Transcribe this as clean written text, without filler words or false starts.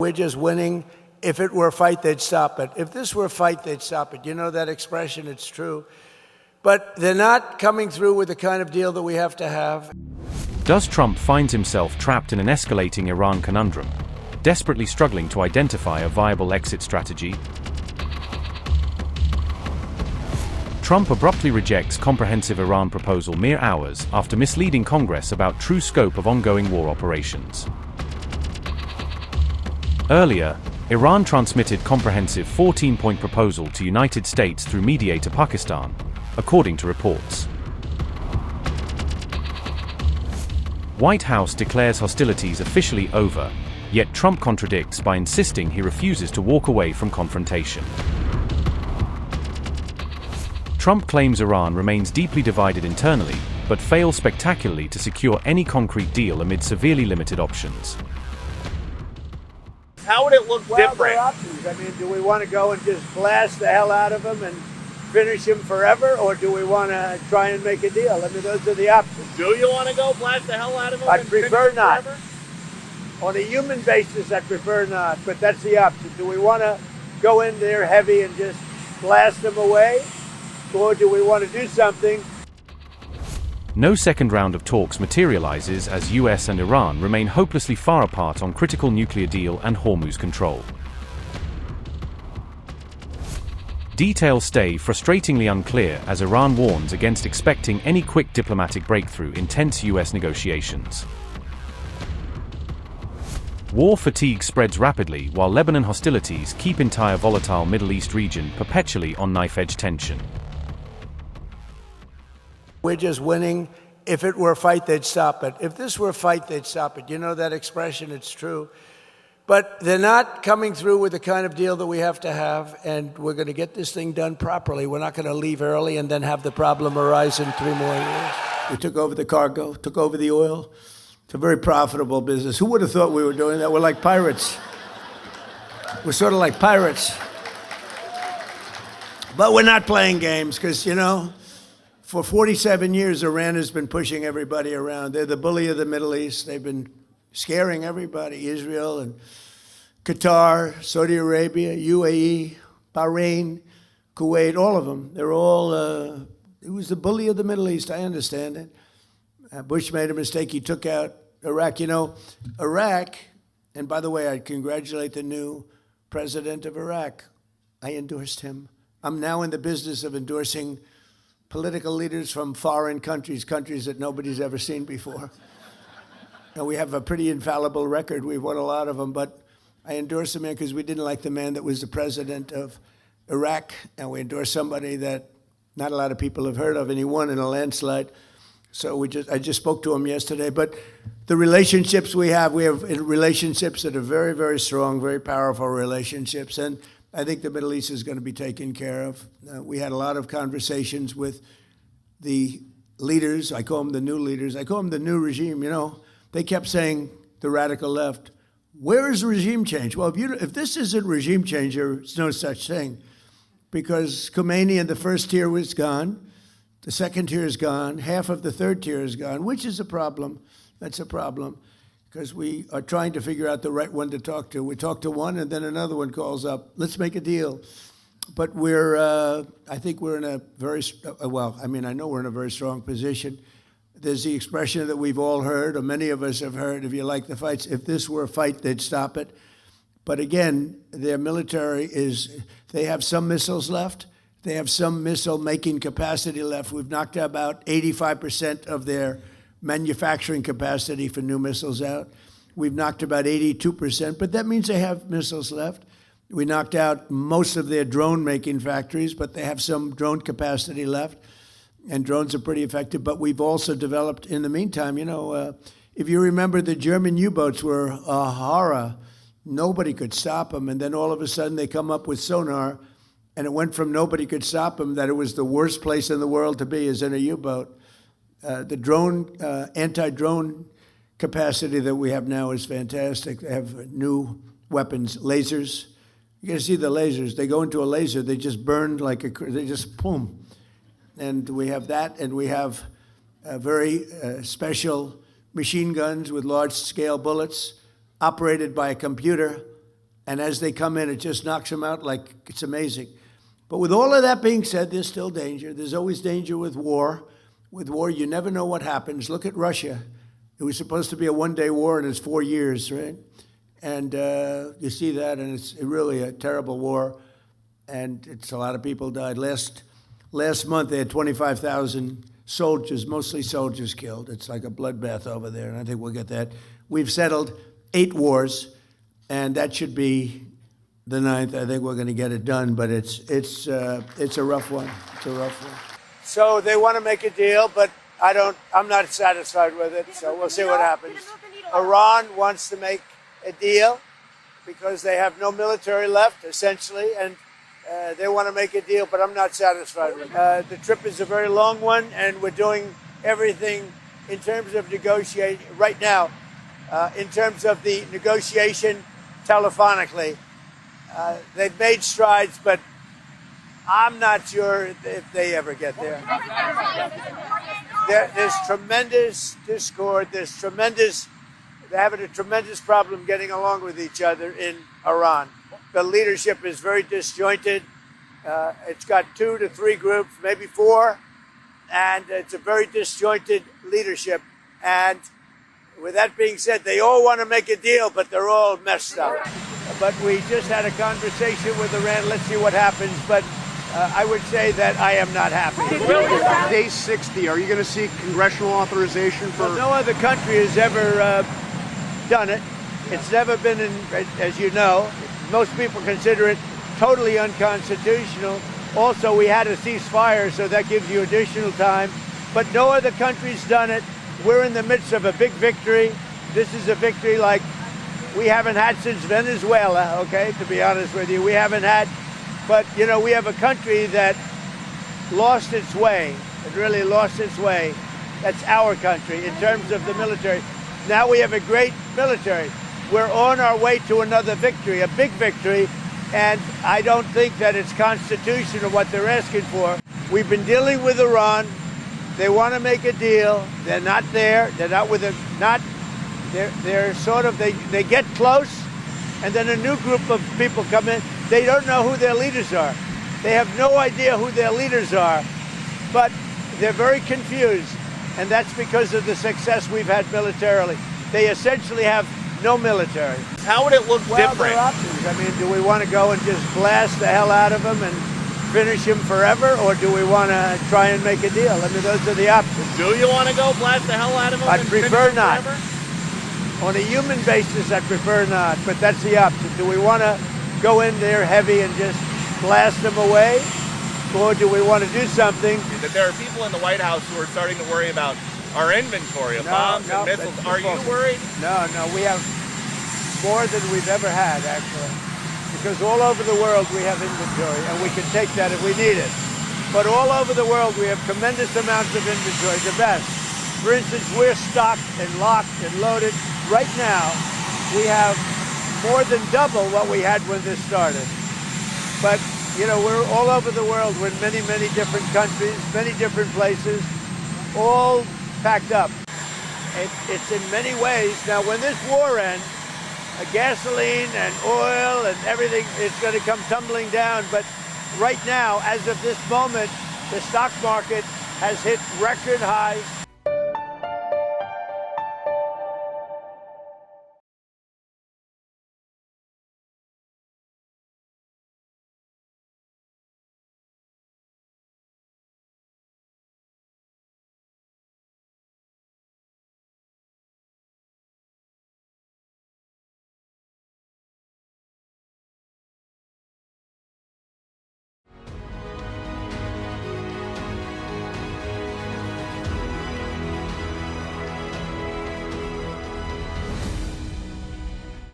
We're just winning. If it were a fight, they'd stop it. If this were a fight, they'd stop it. You know that expression, it's true. But they're not coming through with the kind of deal that we have to have. Does Trump find himself trapped in an escalating Iran conundrum, desperately struggling to identify a viable exit strategy? Trump abruptly rejects comprehensive Iran proposal mere hours after misleading Congress about true scope of ongoing war operations. Earlier, Iran transmitted comprehensive 14-point proposal to United States through mediator Pakistan, according to reports. White House declares hostilities officially over, yet Trump contradicts by insisting he refuses to walk away from confrontation. Trump claims Iran remains deeply divided internally, but fails spectacularly to secure any concrete deal amid severely limited options. How would it look different? There are options. I mean, do we want to go and just blast the hell out of them and finish him forever, or do we want to try and make a deal? I mean, those are the options. Do you want to go blast the hell out of them? I'd prefer not. Forever? On a human basis, I prefer not, but that's the option. Do we want to go in there heavy and just blast them away, or do we want to do something? No second round of talks materializes as US and Iran remain hopelessly far apart on critical nuclear deal and Hormuz control. Details stay frustratingly unclear as Iran warns against expecting any quick diplomatic breakthrough in tense US negotiations. War fatigue spreads rapidly while Lebanon hostilities keep entire volatile Middle East region perpetually on knife-edge tension. We're just winning. If it were a fight, they'd stop it. If this were a fight, they'd stop it. You know that expression, it's true. But they're not coming through with the kind of deal that we have to have, and we're going to get this thing done properly. We're not going to leave early and then have the problem arise in 3 more years. We took over the cargo, took over the oil. It's a very profitable business. Who would have thought we were doing that? We're like pirates. We're sort of like pirates. But we're not playing games because, you know, for 47 years, Iran has been pushing everybody around. They're the bully of the Middle East. They've been scaring everybody, Israel and Qatar, Saudi Arabia, UAE, Bahrain, Kuwait, all of them. They're all, it was the bully of the Middle East, I understand it. Bush made a mistake, he took out Iraq. You know, Iraq, and by the way, I congratulate the new president of Iraq. I endorsed him. I'm now in the business of endorsing political leaders from foreign countries, countries that nobody's ever seen before. And we have a pretty infallible record. We've won a lot of them, but I endorsed the man because we didn't like the man that was the president of Iraq, and we endorsed somebody that not a lot of people have heard of, and he won in a landslide. So I just spoke to him yesterday. But the relationships we have relationships that are very, very strong, very powerful relationships, and I think the Middle East is going to be taken care of. We had a lot of conversations with the leaders. I call them the new leaders. I call them the new regime, you know. They kept saying, the radical left, where is regime change? Well, if this isn't regime change, there's no such thing. Because Khomeini in the first tier was gone. The second tier is gone. Half of the third tier is gone, which is a problem. That's a problem. Because we are trying to figure out the right one to talk to. We talk to one, and then another one calls up. Let's make a deal. But I think we're in a very, I know we're in a very strong position. There's the expression that we've all heard, or many of us have heard, if you like the fights, if this were a fight, they'd stop it. But again, their military they have some missiles left. They have some missile-making capacity left. We've knocked out about 85% of their manufacturing capacity for new missiles out. We've knocked about 82%, but that means they have missiles left. We knocked out most of their drone-making factories, but they have some drone capacity left. And drones are pretty effective, but we've also developed, in the meantime, you know, if you remember, the German U-boats were a horror. Nobody could stop them, and then all of a sudden they come up with sonar, and it went from nobody could stop them that it was the worst place in the world to be is in a U-boat. The drone, anti-drone capacity that we have now is fantastic. They have new weapons, lasers. You can see the lasers. They go into a laser, they just burn like they just boom. And we have that, and we have very special machine guns with large-scale bullets operated by a computer And as they come in, it just knocks them out like it's amazing. But with all of that being said, there's still danger. There's always danger with war. With war, you never know what happens. Look at Russia. It was supposed to be a one-day war, and it's 4 years, right? And you see that, and it's really a terrible war. And it's a lot of people died. Last month, they had 25,000 soldiers, mostly soldiers, killed. It's like a bloodbath over there, and I think we'll get that. We've settled 8 wars, and that should be the 9th. I think we're going to get it done, but it's a rough one. It's a rough one. So they want to make a deal, but I'm not satisfied with it. So we'll see what happens. Iran wants to make a deal because they have no military left, essentially, and they want to make a deal, but I'm not satisfied with it. The trip is a very long one, and we're doing everything in terms of negotiating right now. In terms of the negotiation telephonically, they've made strides, but I'm not sure if they ever get there. There's tremendous discord. They're having a tremendous problem getting along with each other in Iran. The leadership is very disjointed. It's got 2 to 3 groups, maybe 4, and it's a very disjointed leadership. And with that being said, they all want to make a deal, but they're all messed up. But we just had a conversation with Iran. Let's see what happens. But I would say that I am not happy. Day 60, are you going to seek congressional authorization for... Well, no other country has ever done it. It's never been, as you know, most people consider it totally unconstitutional. Also, we had a ceasefire, so that gives you additional time. But no other country's done it. We're in the midst of a big victory. This is a victory like we haven't had since Venezuela, okay, to be honest with you. We haven't had, but, you know, we have a country that lost its way. It really lost its way. That's our country in terms of the military. Now we have a great military. We're on our way to another victory, a big victory, and I don't think that it's constitutional what they're asking for. We've been dealing with Iran. They want to make a deal. They're not there. They're not with it. They're sort of, they get close, and then a new group of people come in. They don't know who their leaders are. They have no idea who their leaders are, but they're very confused, and that's because of the success we've had militarily. They essentially have no military. How would it look different? There are options. I mean, do we want to go and just blast the hell out of them and finish him forever, or do we want to try and make a deal? I mean, those are the options. Do you want to go blast the hell out of them? I'd and prefer finish them not. forever? On a human basis, I prefer not, but that's the option. Do we want to go in there heavy and just blast them away, or do we want to do something? That there are people in the White House who are starting to worry about our inventory of bombs and missiles. Are you worried? No, we have more than we've ever had, actually. Because all over the world we have inventory, and we can take that if we need it. But all over the world we have tremendous amounts of inventory, the best. For instance, we're stocked and locked and loaded. Right now, we have more than double what we had when this started. But, you know, we're all over the world. We're in many, many different countries, many different places, all packed up. It's in many ways. Now, when this war ends, gasoline and oil and everything is going to come tumbling down. But right now, as of this moment, the stock market has hit record highs.